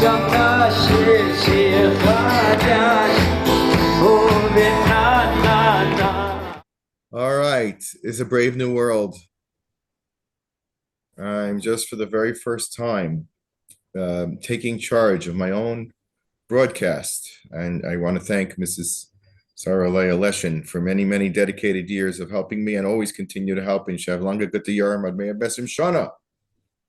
שמע שיר חדש ובנענע. All right, it's a brave new world. I'm just for the very first time taking charge of my own broadcast, and I want to thank Mrs. Sarah Leah Leshin for many, many dedicated years of helping me and always continue to help in Shavlanga Gutta Yarm Admei Besim Shana,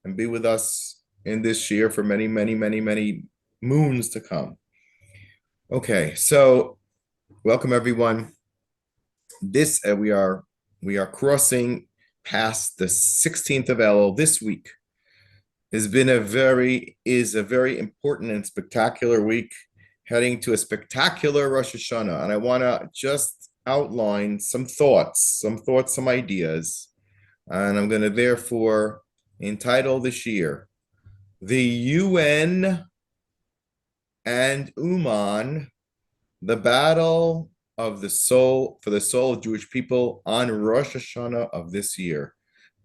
and be with us in this year for many, many, many, many moons to come. Okay, so welcome everyone. This we are crossing past the 16th of Elul this week. Is a very important and spectacular week, heading to a spectacular Rosh Hashanah. And I want to just outline some thoughts, some ideas. And I'm going to therefore entitle this year, The UN and Uman, the battle of the soul for the soul of Jewish people on Rosh Hashanah of this year.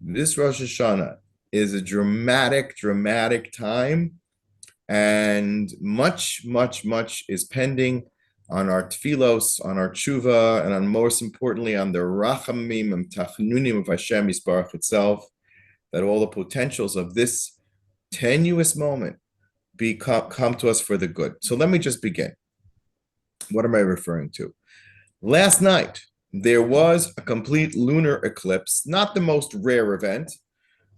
This Rosh Hashanah is a dramatic time, and much is pending on our tefillos, on our tshuva, and on most importantly on the rachamim and tachnunim of Hashem Yisbarach itself, that all the potentials of this tenuous moment come to us for the good. So let me just begin. What am I referring to? Last night, there was a complete lunar eclipse, not the most rare event,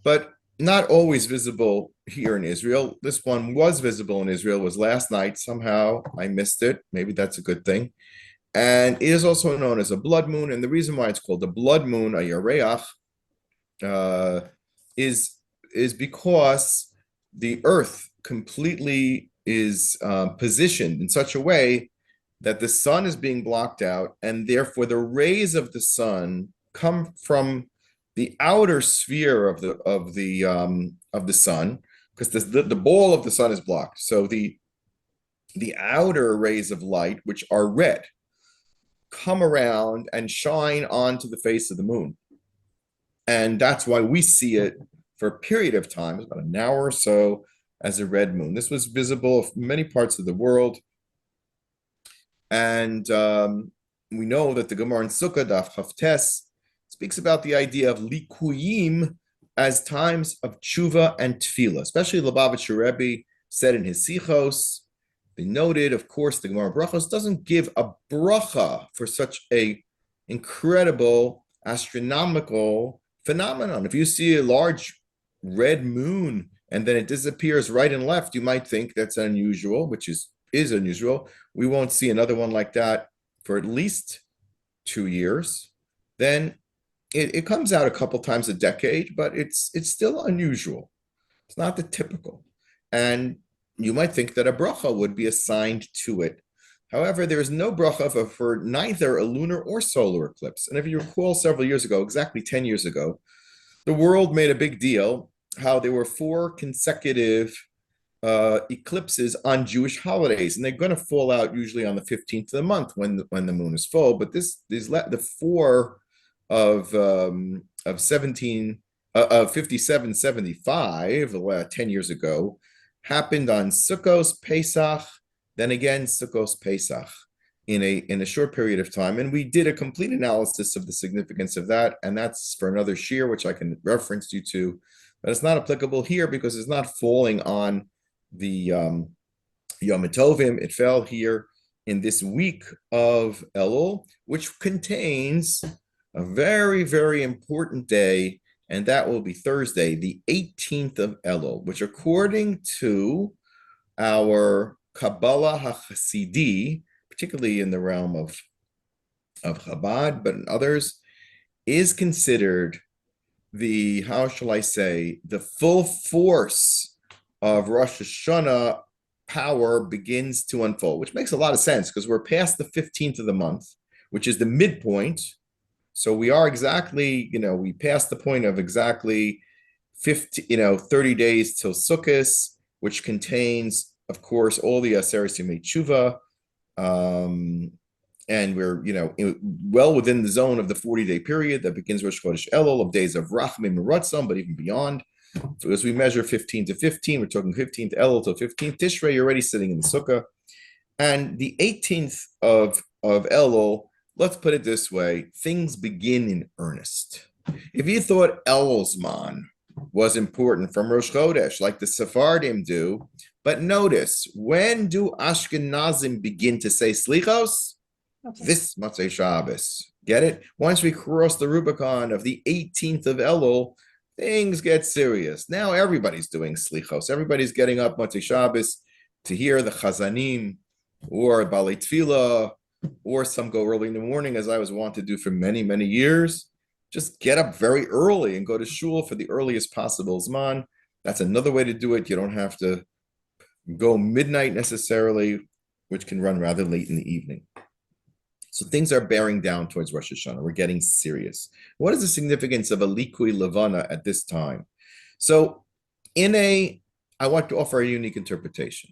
but not always visible here in Israel. This one was visible in Israel, was last night. Somehow I missed it. Maybe that's a good thing. And it is also known as a blood moon. And the reason why it's called the blood moon, a yareach, is because the earth completely is positioned in such a way that the sun is being blocked out, and therefore the rays of the sun come from the outer sphere of the sun, because the ball of the sun is blocked. So the outer rays of light, which are red, come around and shine onto the face of the moon, and that's why we see it for a period of time, about an hour or so, as a red moon. This was visible in many parts of the world. And we know that the Gemara in Sukkah, Daf Chavtes, speaks about the idea of likuyim as times of tshuva and tefillah, especially Lubavitcher Rebbe said in his sichos. They noted, of course, the Gemara Brachos doesn't give a bracha for such a incredible astronomical phenomenon. If you see a large red moon and then it disappears right and left, you might think that's unusual, which is unusual. We won't see another one like that for at least 2 years. Then it comes out a couple times a decade, but it's still unusual. It's not the typical. And you might think that a bracha would be assigned to it. However, there is no bracha for neither a lunar or solar eclipse. And if you recall, several years ago, exactly 10 years ago, the world made a big deal how there were 4 consecutive eclipses on Jewish holidays, and they're going to fall out usually on the 15th of the month when the moon is full. But the 4 of 57, 75, 10 years ago, happened on Sukkos Pesach, then again Sukkos Pesach in a short period of time. And we did a complete analysis of the significance of that, and that's for another shiur, which I can reference you to, but it's not applicable here because it's not falling on the Yom Tovim. It fell here in this week of Elul, which contains a very important day, and that will be Thursday, the 18th of Elul, which according to our Kabbalah HaChasidi, particularly in the realm of Chabad, but in others, is considered the, how shall I say, the full force of Rosh Hashanah power begins to unfold, which makes a lot of sense because we're past the 15th of the month, which is the midpoint. So we are exactly, we passed the point of exactly 30 days till Sukkot, which contains, of course, all the Aseres Yemei Tshuva. And we're, well within the zone of the 40-day period that begins Rosh Chodesh Elul, of days of Rachamim and Ratzon, but even beyond. As we measure 15 to 15, we're talking 15th Elul to 15th Tishrei, you're already sitting in the sukkah. And the 18th of Elul, let's put it this way, things begin in earnest. If you thought Elul's man was important from Rosh Chodesh, like the Sephardim do, but notice, when do Ashkenazim begin to say Slichos? This Motzei Shabbos. Get it? Once we cross the Rubicon of the 18th of Elul, things get serious. Now everybody's doing Slichos. Everybody's getting up Motzei Shabbos to hear the Chazanim or Balei Tefillah, or some go early in the morning, as I was wont to do for many, many years. Just get up very early and go to shul for the earliest possible Zman. That's another way to do it. You don't have to go midnight necessarily, which can run rather late in the evening. So things are bearing down towards Rosh Hashanah. We're getting serious. What is the significance of a likui levana at this time? So I want to offer a unique interpretation.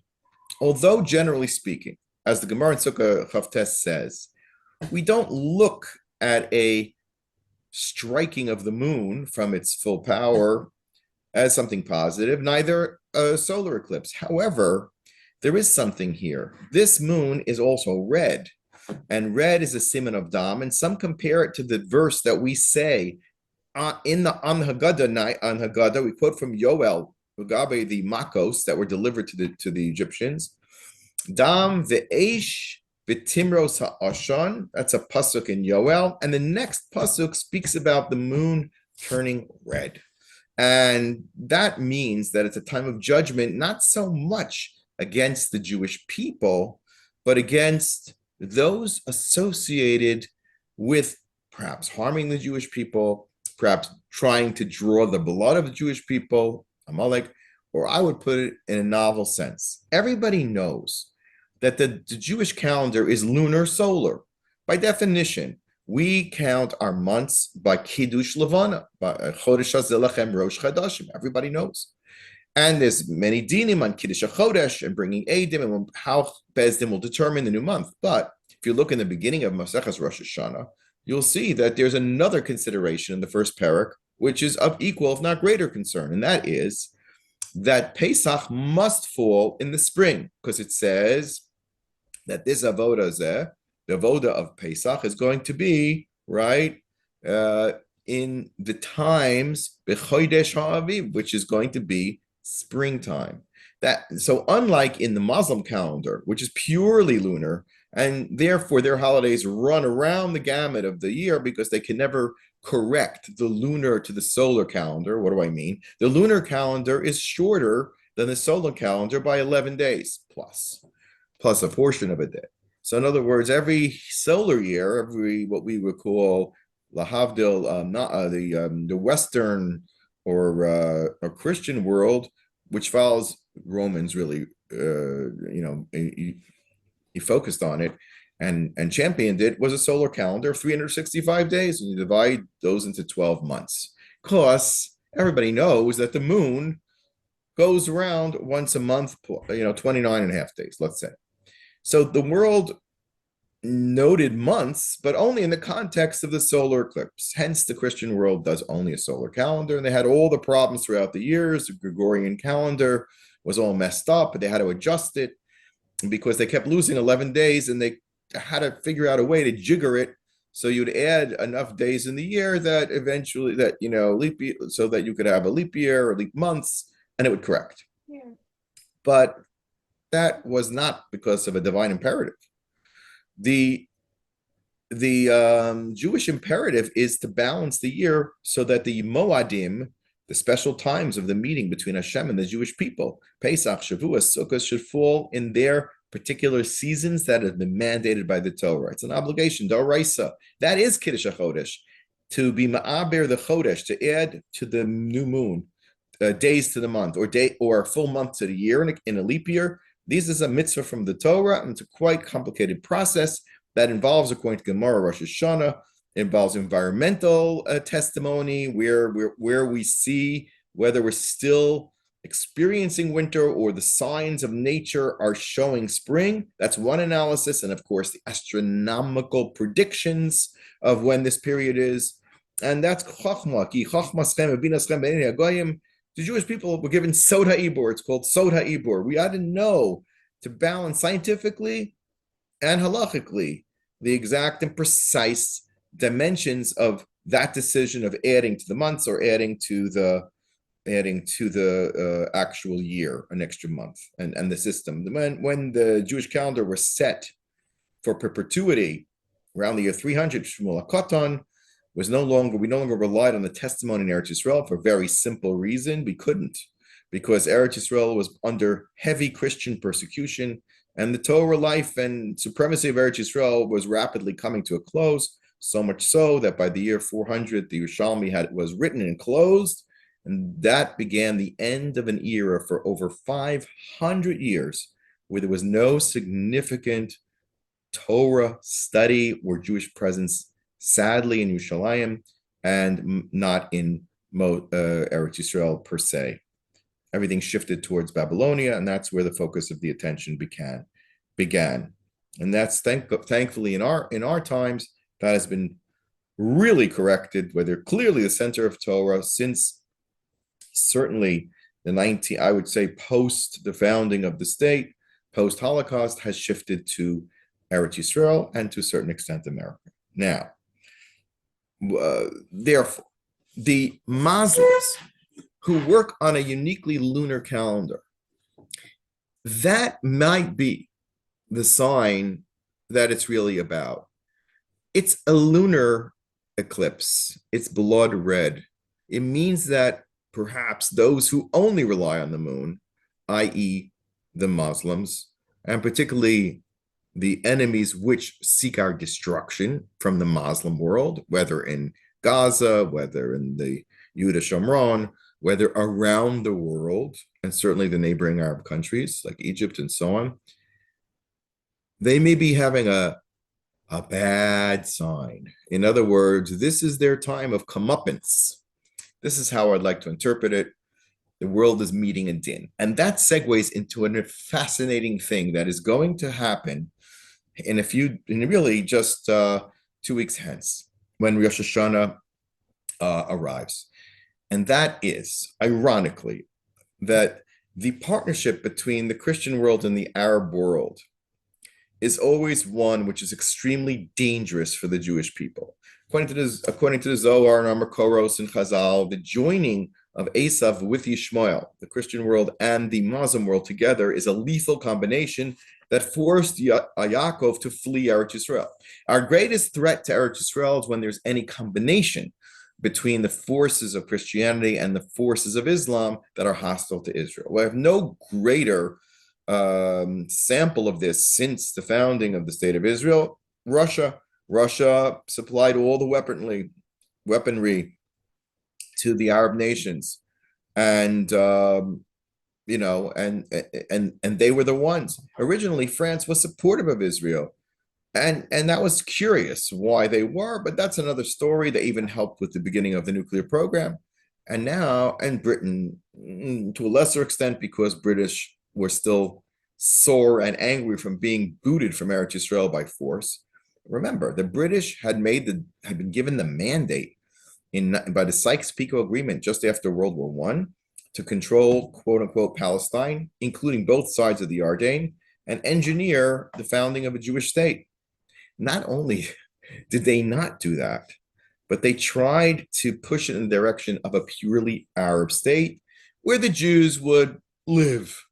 Although generally speaking, as the Gemara in Sukkah Chavtes says, we don't look at a striking of the moon from its full power as something positive, neither a solar eclipse. However, there is something here. This moon is also red, and red is a siman of dam, and some compare it to the verse that we say on Haggadah. We quote from Yoel, Ugabe, the Makos that were delivered to the Egyptians. Dam ve'esh v'timros ha'ashan. That's a pasuk in Yoel, and the next pasuk speaks about the moon turning red, and that means that it's a time of judgment, not so much against the Jewish people, but against those associated with perhaps harming the Jewish people, perhaps trying to draw the blood of the Jewish people, Amalek, or I would put it in a novel sense. Everybody knows that the Jewish calendar is lunar solar. By definition, we count our months by Kiddush Levana, by Chodesh HaZelachem Rosh Chadashim. Everybody knows. And there's many dinim on Kiddush HaChodesh and bringing Eidim and how Bezdin will determine the new month. But if you look in the beginning of Maseches Rosh Hashanah, you'll see that there's another consideration in the first parak, which is of equal, if not greater concern, and that is that Pesach must fall in the spring, because it says that this avoda zeh, the avoda of Pesach, is going to be right in the times b'chodesh ha'aviv, which is going to be springtime. So unlike in the Muslim calendar, which is purely lunar, and therefore their holidays run around the gamut of the year because they can never correct the lunar to the solar calendar. What do I mean? The lunar calendar is shorter than the solar calendar by 11 days plus a portion of a day. So in other words, every solar year, every what we would call lahavdil, the Western or a Christian world, which follows Romans really, he focused on it and championed it, was a solar calendar of 365 days, and you divide those into 12 months. Because everybody knows that the moon goes around once a month, 29 and a half days, let's say. So the world noted months, but only in the context of the solar eclipse. Hence, the Christian world does only a solar calendar, and they had all the problems throughout the years. The Gregorian calendar was all messed up, but they had to adjust it because they kept losing 11 days, and they had to figure out a way to jigger it so you'd add enough days in the year that eventually leap year, so that you could have a leap year or leap months, and it would correct. Yeah. But that was not because of a divine imperative. The Jewish imperative is to balance the year so that the Moadim, the special times of the meeting between Hashem and the Jewish people, Pesach, Shavuos, Sukkot, should fall in their particular seasons that have been mandated by the Torah. It's an obligation, Doraisa. That is Kiddush HaChodesh, to be Ma'aber the Chodesh, to add to the new moon days to the month, or a full month to the year in a leap year. This is a mitzvah from the Torah, and it's a quite complicated process that involves, according to Gemara Rosh Hashanah, involves environmental testimony, where we see whether we're still experiencing winter or the signs of nature are showing spring. That's one analysis. And of course, the astronomical predictions of when this period is. And that's Chachma, ki Chachma Schem, Bina Schem, B'nei Hagoyim, The Jewish people were given Sod HaIbor. It's called Sod HaIbor. We ought to know to balance scientifically and halachically the exact and precise dimensions of that decision of adding to the months or adding to the actual year, an extra month, and the system. When the Jewish calendar was set for perpetuity around the year 300, Shmuel HaKatan we no longer relied on the testimony in Eretz Yisrael for a very simple reason. We couldn't, because Eretz Yisrael was under heavy Christian persecution, and the Torah life and supremacy of Eretz Yisrael was rapidly coming to a close, so much so that by the year 400, the Yerushalmi was written and closed, and that began the end of an era for over 500 years where there was no significant Torah study or Jewish presence, sadly, in Yerushalayim, and not in Eretz Yisrael per se. Everything shifted towards Babylonia, and that's where the focus of the attention began. And that's thankfully in our times that has been really corrected, where they're clearly the center of Torah since certainly I would say post the founding of the state, post Holocaust, has shifted to Eretz Yisrael and to a certain extent America. Now, therefore, the Muslims who work on a uniquely lunar calendar, that might be the sign that it's really about. It's a lunar eclipse. It's blood red. It means that perhaps those who only rely on the moon, i.e. the Muslims, and particularly the enemies which seek our destruction from the Muslim world, whether in Gaza, whether in the Yehuda Shomron, whether around the world, and certainly the neighboring Arab countries like Egypt and so on, they may be having a bad sign. In other words, this is their time of comeuppance. This is how I'd like to interpret it. The world is meeting a din. And that segues into a fascinating thing that is going to happen in really just 2 weeks hence, when Rosh Hashanah arrives. And that is, ironically, that the partnership between the Christian world and the Arab world is always one which is extremely dangerous for the Jewish people. According to the Zohar and Amakoros and Chazal, the joining of Esav with Yishmael, the Christian world, and the Muslim world together is a lethal combination that forced Yaakov to flee Eretz Yisrael. Our greatest threat to Eretz Yisrael is when there's any combination between the forces of Christianity and the forces of Islam that are hostile to Israel. We have no greater sample of this since the founding of the State of Israel. Russia supplied all the weaponry to the Arab nations, and and they were the ones. Originally, France was supportive of Israel, and that was curious why they were, but that's another story. They even helped with the beginning of the nuclear program, and Britain, to a lesser extent, because British were still sore and angry from being booted from Eretz Yisrael by force. Remember, the British had been given the mandate by the Sykes-Picot Agreement just after World War I to control, quote unquote, Palestine, including both sides of the Yarden, and engineer the founding of a Jewish state. Not only did they not do that, but they tried to push it in the direction of a purely Arab state where the Jews would live.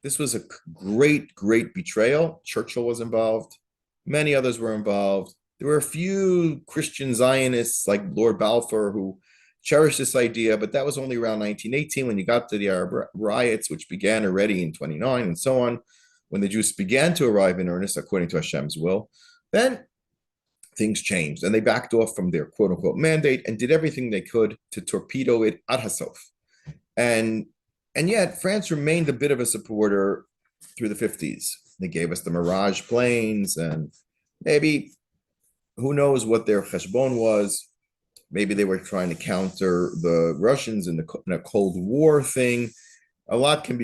This was a great, great betrayal. Churchill was involved. Many others were involved. There were a few Christian Zionists like Lord Balfour who cherished this idea, but that was only around 1918 when you got to the Arab riots, which began already in 29 and so on, when the Jews began to arrive in earnest according to Hashem's will. Then things changed and they backed off from their quote unquote mandate and did everything they could to torpedo it ad hasof. And yet France remained a bit of a supporter through the 50s. They gave us the Mirage planes, and maybe who knows what their cheshbon was. Maybe they were trying to counter the Russians in a Cold War thing. A lot has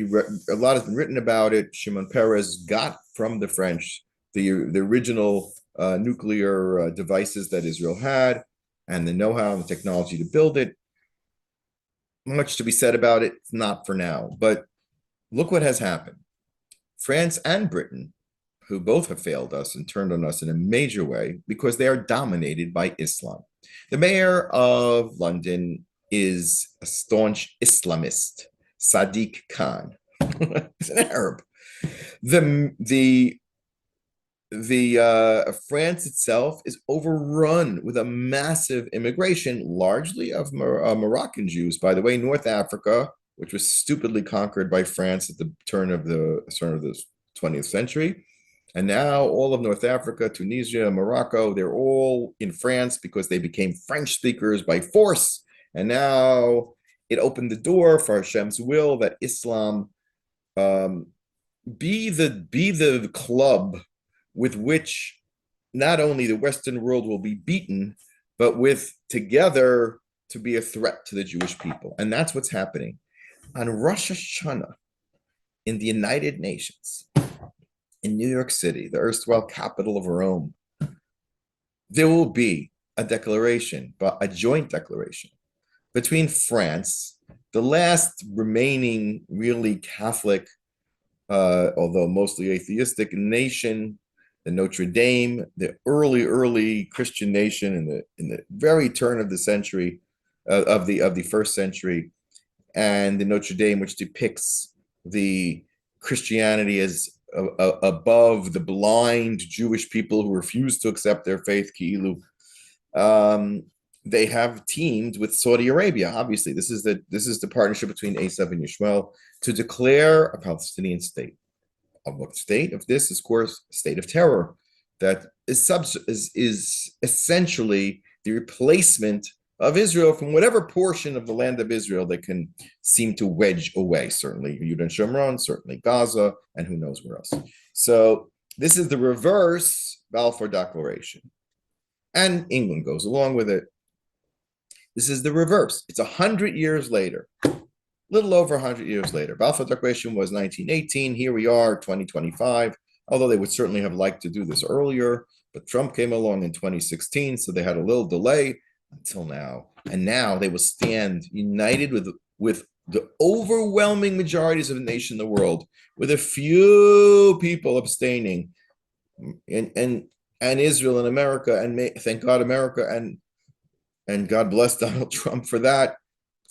been written about it. Shimon Peres got from the French the original nuclear devices that Israel had, and the know-how and the technology to build it. much to be said about it. It's not for now. But look what has happened. France and Britain, who both have failed us and turned on us in a major way because they are dominated by Islam. The mayor of London is a staunch Islamist, Sadiq Khan. He's an Arab. The France itself is overrun with a massive immigration, largely of Moroccan Jews. By the way, North Africa, which was stupidly conquered by France at the turn of the 20th century, and now all of North Africa, Tunisia, Morocco, they're all in France because they became French speakers by force. And now it opened the door for Hashem's will that Islam be the club with which not only the Western world will be beaten, but with together to be a threat to the Jewish people. And that's what's happening. On Rosh Hashanah in the United Nations, in New York City, the erstwhile capital of Rome, there will be a declaration, but a joint declaration between France, the last remaining really Catholic, although mostly atheistic nation, the Notre Dame, the early Christian nation in the very turn of the century, of the first century, and the Notre Dame, which depicts the Christianity as above the blind Jewish people who refuse to accept their faith, Ki'ilu. They have teamed with Saudi Arabia. Obviously, this is the partnership between Esav and Yishmael to declare a Palestinian state. Of what state? Of this, of course, a state of terror that is essentially the replacement of Israel from whatever portion of the land of Israel they can seem to wedge away. Certainly Yudan Shomron, certainly Gaza, and who knows where else. So this is the reverse Balfour Declaration. And England goes along with it. This is the reverse. It's 100 years later, little over 100 years later. Balfour Declaration was 1918. Here we are, 2025, although they would certainly have liked to do this earlier. But Trump came along in 2016, so they had a little delay until now. And now they will stand united with the overwhelming majorities of the nation in the world, with a few people abstaining, and Israel and America, and thank God America, and God bless Donald Trump for that,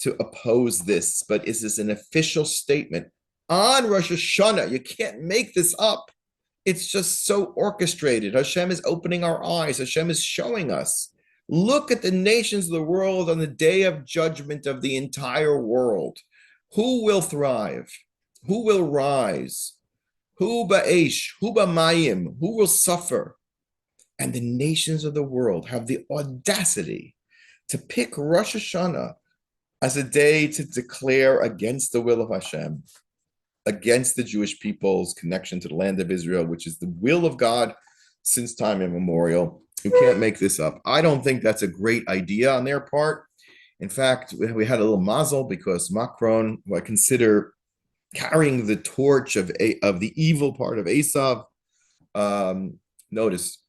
to oppose this. But is this an official statement on Rosh Hashanah? You can't make this up. It's just so orchestrated. Hashem is opening our eyes. Hashem is showing us. Look at the nations of the world on the day of judgment of the entire world. Who will thrive? Who will rise? Who ba'esh? Who ba'mayim? Who will suffer? And the nations of the world have the audacity to pick Rosh Hashanah as a day to declare against the will of Hashem, against the Jewish people's connection to the land of Israel, which is the will of God since time immemorial. You can't make this up. I don't think that's a great idea on their part. In fact, we had a little mazel because Macron, who I consider carrying the torch of the evil part of Esav, notice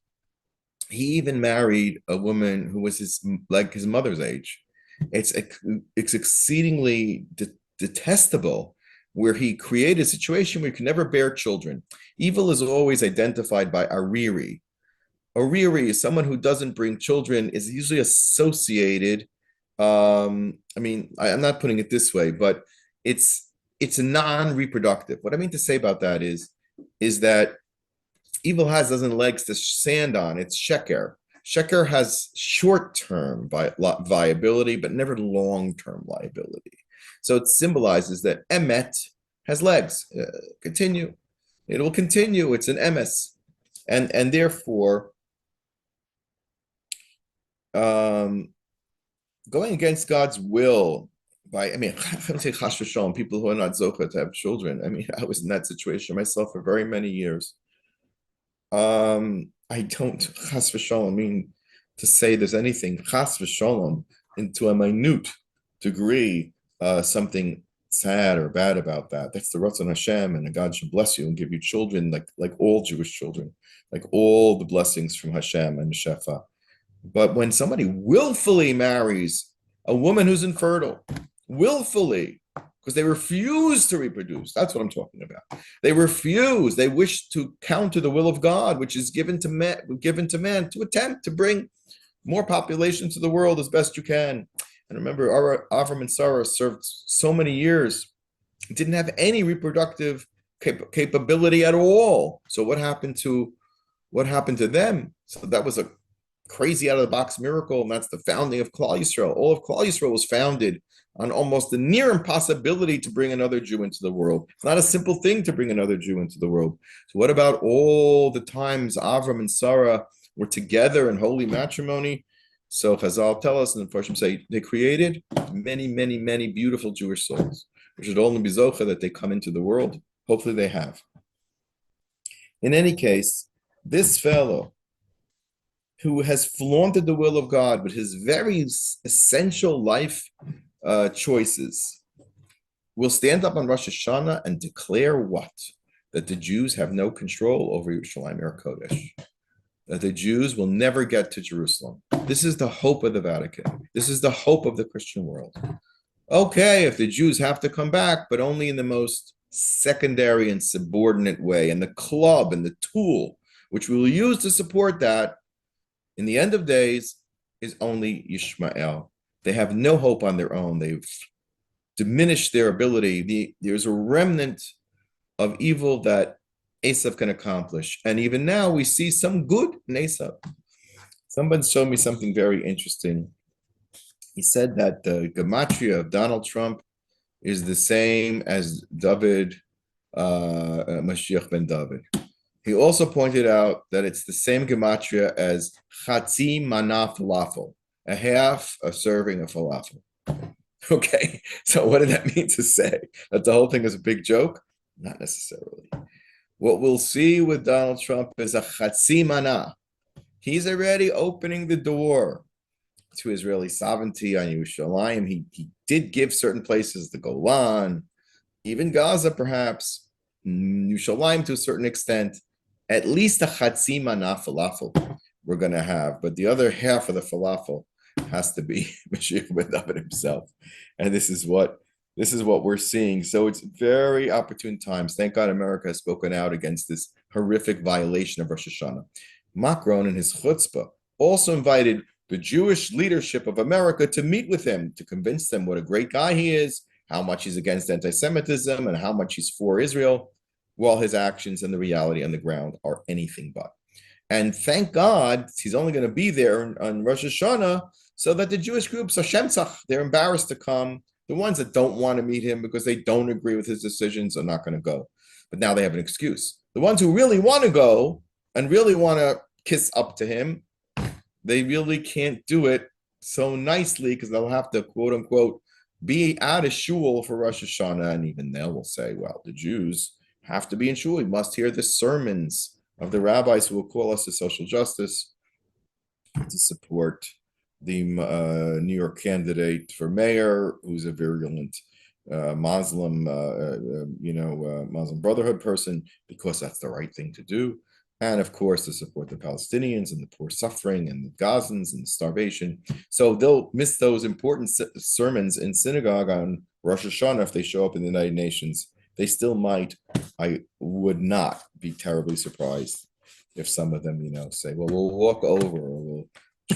he even married a woman who was his mother's age. It's exceedingly detestable, where he created a situation where you can never bear children. Evil is always identified by Ariri. Ariri is someone who doesn't bring children, is usually associated. I'm not putting it this way, but it's a non-reproductive. What I mean to say about that is that evil doesn't legs to stand on. It's sheker. Sheker has short-term viability, but never long-term liability. So it symbolizes that emet has legs. Continue. It will continue. It's an emes. And therefore, going against God's will I don't say chas v'shalom, people who are not zocha to have children. I was in that situation myself for very many years. I don't chas v'shalom mean to say there's anything chas v'shalom into a minute degree, something sad or bad about that. That's the Ratzon Hashem, and God should bless you and give you children like all Jewish children, like all the blessings from Hashem and Shefa. But when somebody willfully marries a woman who's infertile, willfully, because they refuse to reproduce. That's what I'm talking about. They refuse. They wish to counter the will of God, which is given to man to attempt to bring more population to the world as best you can. And remember, our Avram and Sarah served so many years, didn't have any reproductive capability at all. So what happened to them? So that was a crazy out of the box miracle, and that's the founding of Klal Yisrael. All of Klal Yisrael was founded on almost the near impossibility to bring another Jew into the world. It's not a simple thing to bring another Jew into the world. So what about all the times Avram and Sarah were together in holy matrimony? So Chazal tell us, and the Farshim say, they created many, many, many beautiful Jewish souls. We should only be zocha that they come into the world. Hopefully they have. In any case, this fellow who has flaunted the will of God with his very essential life choices will stand up on Rosh Hashanah and declare what? That the Jews have no control over Yerushalayim or Kodesh. That the Jews will never get to Jerusalem. This is the hope of the Vatican. This is the hope of the Christian world. Okay, if the Jews have to come back, but only in the most secondary and subordinate way, and the club and the tool which we will use to support that in the end of days is only Yishmael. They have no hope on their own. They've diminished their ability. There's a remnant of evil that Esav can accomplish. And even now we see some good in Esav. Someone showed me something very interesting. He said that the gematria of Donald Trump is the same as David, Mashiach ben David. He also pointed out that it's the same gematria as Chatzi Mana Falafel, a half a serving of falafel. Okay, so what did that mean to say? That the whole thing is a big joke? Not necessarily. What we'll see with Donald Trump is a Chatzi Mana. He's already opening the door to Israeli sovereignty on Yerushalayim. He did give certain places, the Golan, even Gaza perhaps, Yerushalayim to a certain extent, at least a Chatzi Mana falafel we're going to have. But the other half of the falafel has to be Mashiach ben David himself. And this is what we're seeing. So it's very opportune times. Thank God America has spoken out against this horrific violation of Rosh Hashanah. Macron in his chutzpah also invited the Jewish leadership of America to meet with him, to convince them what a great guy he is, how much he's against anti-Semitism, and how much he's for Israel, while his actions and the reality on the ground are anything but. And thank God he's only going to be there on Rosh Hashanah so that the Jewish groups are shemtzach. They're embarrassed to come. The ones that don't want to meet him because they don't agree with his decisions are not going to go. But now they have an excuse. The ones who really want to go and really want to kiss up to him, they really can't do it so nicely because they'll have to, quote unquote, be out of shul for Rosh Hashanah. And even they will say, well, the Jews have to be in shul. We must hear the sermons of the rabbis who will call us to social justice, to support the New York candidate for mayor, who's a virulent Muslim, Muslim Brotherhood person, because that's the right thing to do. And of course, to support the Palestinians and the poor suffering and the Gazans and the starvation. So they'll miss those important sermons in synagogue on Rosh Hashanah if they show up in the United Nations. They still might. I would not be terribly surprised if some of them, say, well, we'll walk over, or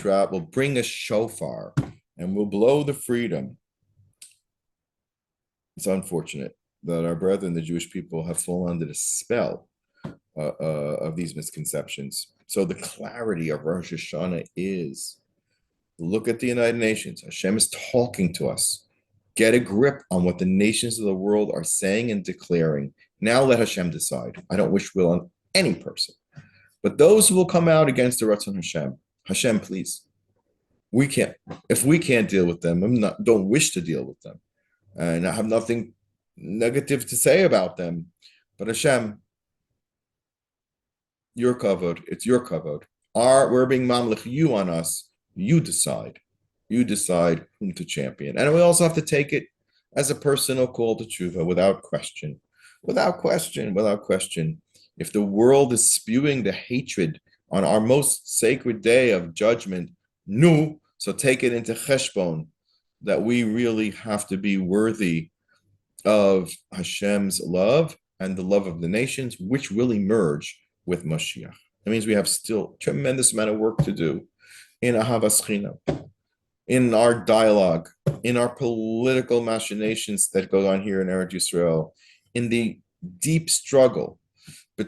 we'll bring a shofar and we'll blow the freedom. It's unfortunate that our brethren, the Jewish people, have fallen under the spell of these misconceptions. So the clarity of Rosh Hashanah is, look at the United Nations. Hashem is talking to us. Get a grip on what the nations of the world are saying and declaring. Now let Hashem decide. I don't wish will on any person. But those who will come out against the Ratzon Hashem, Hashem, please. If we can't deal with them, don't wish to deal with them. And I have nothing negative to say about them. But Hashem, your kavod, it's your kavod. We're being mamlich you on us. You decide. You decide whom to champion. And we also have to take it as a personal call to tshuva without question. Without question. If the world is spewing the hatred on our most sacred day of judgment, so take it into cheshbon. that we really have to be worthy of Hashem's love and the love of the nations, which will emerge with Mashiach. That means we have still tremendous amount of work to do in Ahavas Chinam, in our dialogue, in our political machinations that go on here in Eretz Yisrael, in the deep struggle for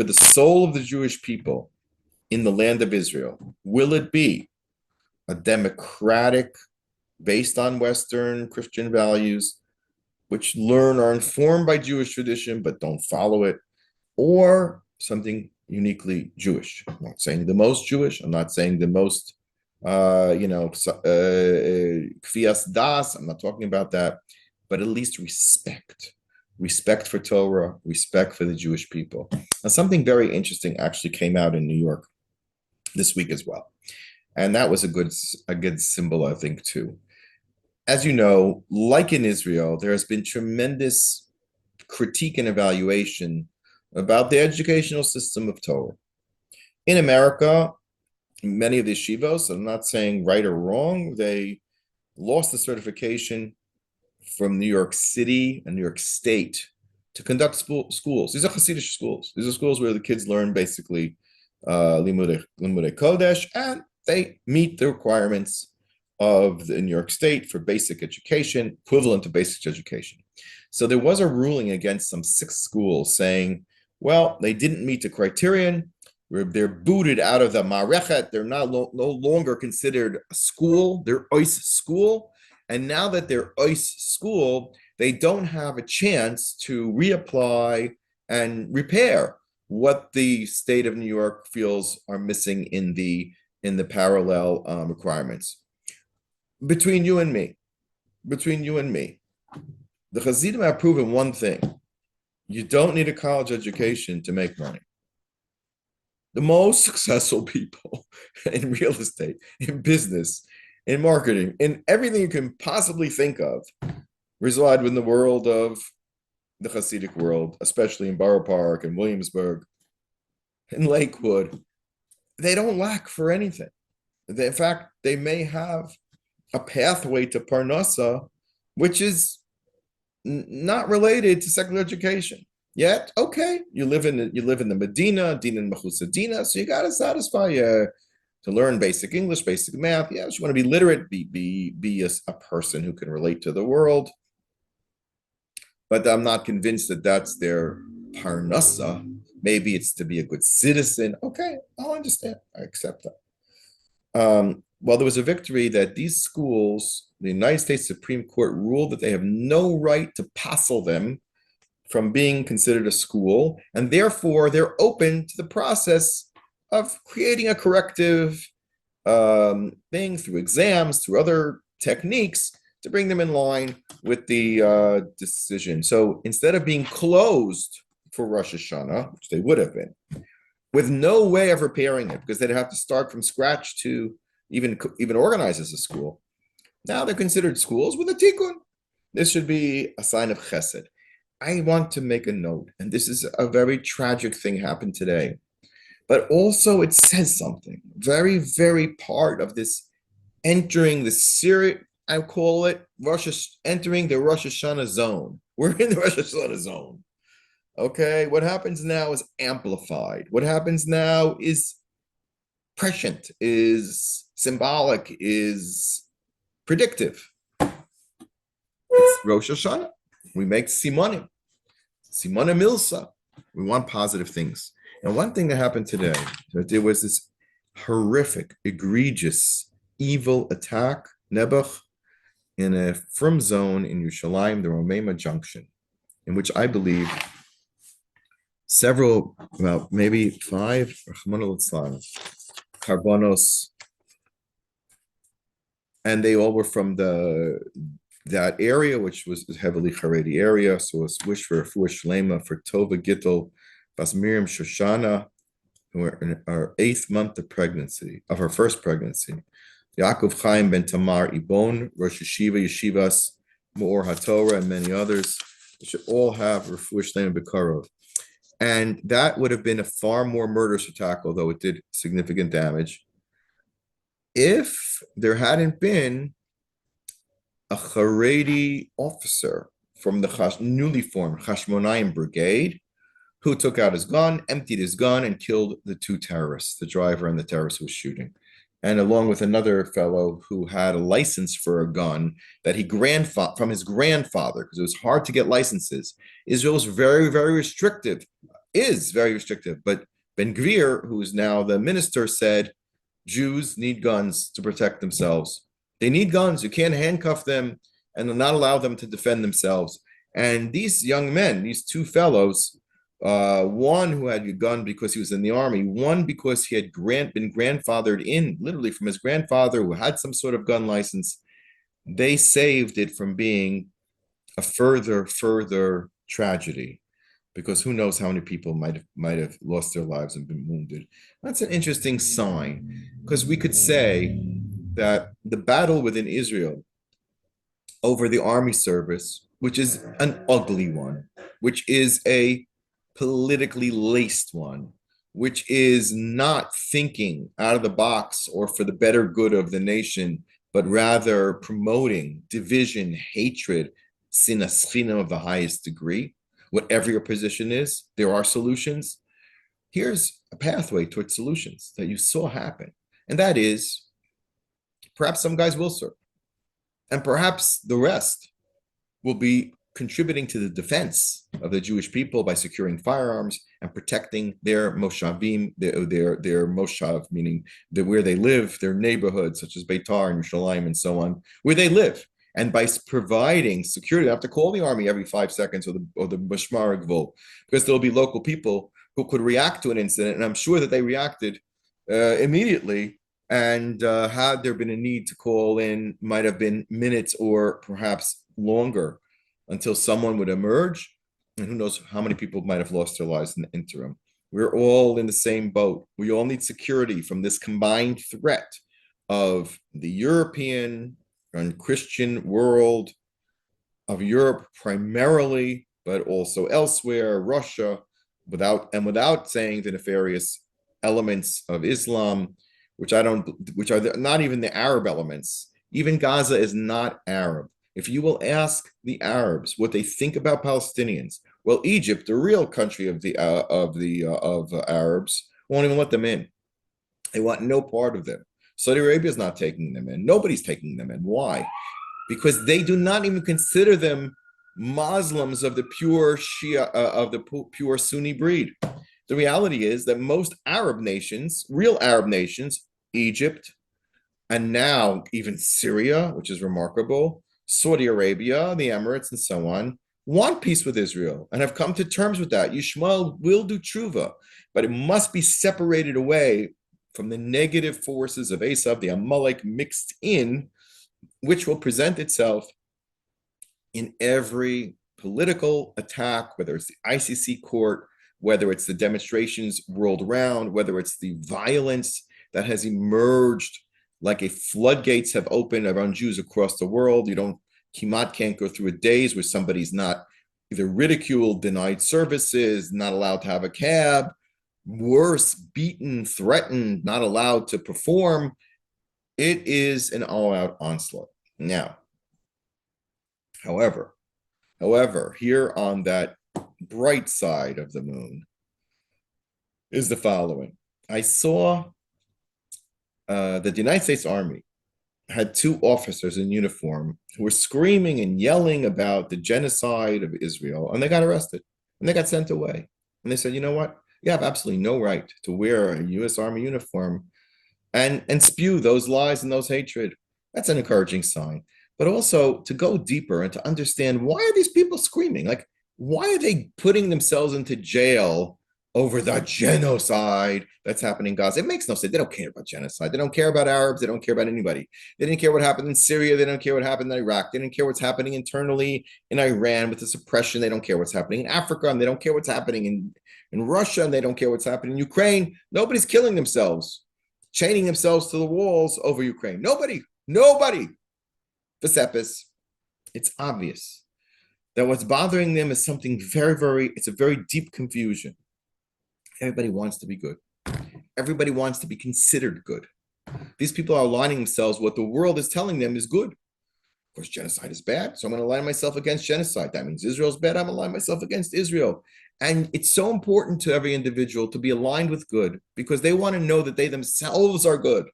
the soul of the Jewish people in the land of Israel. Will it be a democratic, based on Western Christian values, which are informed by Jewish tradition but don't follow it, or something uniquely Jewish? I'm not saying the most Jewish. I'm not saying the most, kfias das. I'm not talking about that, but at least respect for Torah, respect for the Jewish people. Now, something very interesting actually came out in New York this week as well, and that was a good symbol, I think, too. As you know, like in Israel, there has been tremendous critique and evaluation about the educational system of Torah. In America, many of the yeshivos, I'm not saying right or wrong, they lost the certification from New York City and New York State to conduct schools. These are Hasidic schools. These are schools where the kids learn basically Limudei Kodesh, and they meet the requirements of the New York State for basic education, equivalent to basic education. So there was a ruling against some 6 schools saying, well, they didn't meet the criterion. They're booted out of the Marechet. They're now no longer considered a school. They're OIS school. And now that they're OIS school, they don't have a chance to reapply and repair what the state of New York feels are missing in the parallel requirements. Between you and me, the Chassidim have proven one thing: you don't need a college education to make money. The most successful people in real estate, in business, in marketing, in everything you can possibly think of, reside in the world of the Hasidic world, especially in Borough Park and Williamsburg, in Lakewood. They don't lack for anything. In fact, they may have a pathway to Parnassa, which is not related to secular education. Yet, okay, you live in the Medina, Dina and Mechusadina, so you got to satisfy to learn basic English, basic math. Yes, you want to be literate, be a person who can relate to the world. But I'm not convinced that that's their Parnassa. Maybe it's to be a good citizen. Okay, I'll understand. I accept that. Well, there was a victory that these schools, the United States Supreme Court ruled that they have no right to passel them from being considered a school, and therefore they're open to the process of creating a corrective thing through exams, through other techniques to bring them in line with the decision. So instead of being closed for Rosh Hashanah, which they would have been, with no way of repairing it, because they'd have to start from scratch to even organize as a school. Now they're considered schools with a tikkun. This should be a sign of chesed. I want to make a note, and this is a very tragic thing happened today, but also it says something very, very part of this entering the Syria, I call it entering the Rosh Hashanah zone. We're in the Rosh Hashanah zone. Okay, what happens now is amplified. What happens now is prescient, is symbolic, is predictive. It's Rosh Hashanah. We make Simonim Milsa. We want positive things. And one thing that happened today, that there was this horrific, egregious, evil attack, Nebuch, in a frum zone in Yerushalayim, the Romema Junction, in which I believe several, well, maybe 5, Karbonos, and they all were from that area, which was a heavily Haredi area. So it's wish for a Fuah Shlema for Tova Gittel, Bas Miriam Shoshana, who were in our 8th month of her first pregnancy. Yaakov Chaim ben Tamar Ibon, Rosh Yeshivas, Meor HaTorah, and many others. They should all have Refuah Shlema B'Karov. And that would have been a far more murderous attack, although it did significant damage, if there hadn't been a Haredi officer from the newly formed Hashmonaim Brigade who took out his gun, emptied his gun, and killed the two terrorists, the driver and the terrorist who was shooting. And along with another fellow who had a license for a gun that he from his grandfather, because it was hard to get licenses. Israel is very, very restrictive, is very restrictive. But Ben Gvir, who is now the minister, said Jews need guns to protect themselves. They need guns. You can't handcuff them and not allow them to defend themselves. And these young men, these two fellows, one who had a gun because he was in the army, one because he had been grandfathered in, literally from his grandfather who had some sort of gun license, they saved it from being a further tragedy, because who knows how many people might have lost their lives and been wounded. That's an interesting sign, because we could say that the battle within Israel over the army service, which is an ugly one, which is a politically laced one, which is not thinking out of the box or for the better good of the nation, but rather promoting division, hatred, sinaschina of the highest degree. Whatever your position is, there are solutions. Here's a pathway towards solutions that you saw happen. And that is, perhaps some guys will serve. And perhaps the rest will be contributing to the defense of the Jewish people by securing firearms and protecting their moshavim, their moshav, meaning where they live, their neighborhoods, such as Beitar and Yerushalayim and so on, where they live. And by providing security, they have to call the army every 5 seconds or the Mashmar Gvul, because there'll be local people who could react to an incident. And I'm sure that they reacted immediately. And had there been a need to call in, might have been minutes or perhaps longer until someone would emerge. And who knows how many people might have lost their lives in the interim. We're all in the same boat. We all need security from this combined threat of the European and Christian world, of Europe primarily, but also elsewhere, Russia, without saying the nefarious elements of Islam, which are not even the Arab elements. Even Gaza is not Arab. If you will ask the Arabs what they think about Palestinians, well, Egypt, the real country of Arabs, won't even let them in. They want no part of them. Saudi Arabia is not taking them in. Nobody's taking them in. Why? Because they do not even consider them Muslims of the pure Shia, of the pure Sunni breed. The reality is that most Arab nations, real Arab nations, Egypt, and now even Syria, which is remarkable, Saudi Arabia, the Emirates, and so on, want peace with Israel and have come to terms with that. Yishmael will do tshuva, but it must be separated away from the negative forces of Esav, the Amalek, mixed in, which will present itself in every political attack, whether it's the ICC court, whether it's the demonstrations world around, whether it's the violence that has emerged like a floodgates have opened around Jews across the world. Can't go through a days where somebody's not either ridiculed, denied services, not allowed to have a cab, worse, beaten, threatened, not allowed to perform. It is an all-out onslaught. Now, however, here on that bright side of the moon is the following. I saw that the United States Army had two officers in uniform who were screaming and yelling about the genocide of Israel, and they got arrested and they got sent away. And they said, you know what? You have absolutely no right to wear a U.S. Army uniform and spew those lies and those hatred. That's an encouraging sign. But also to go deeper and to understand, why are these people screaming? Like, why are they putting themselves into jail over the genocide that's happening in Gaza? It makes no sense. They don't care about genocide. They don't care about Arabs. They don't care about anybody. They didn't care what happened in Syria. They don't care what happened in Iraq. They didn't care what's happening internally in Iran with the suppression. They don't care what's happening in Africa, and they don't care what's happening in Russia, and they don't care what's happening in Ukraine. Nobody's killing themselves, chaining themselves to the walls over Ukraine. Nobody. Vesepis, it's obvious that what's bothering them is something it's a very deep confusion. Everybody wants to be good. Everybody wants to be considered good. These people are aligning themselves with what the world is telling them is good. Of course, genocide is bad, so I'm going to align myself against genocide. That means Israel's bad. I'm going to align myself against Israel. And it's so important to every individual to be aligned with good because they want to know that they themselves are good.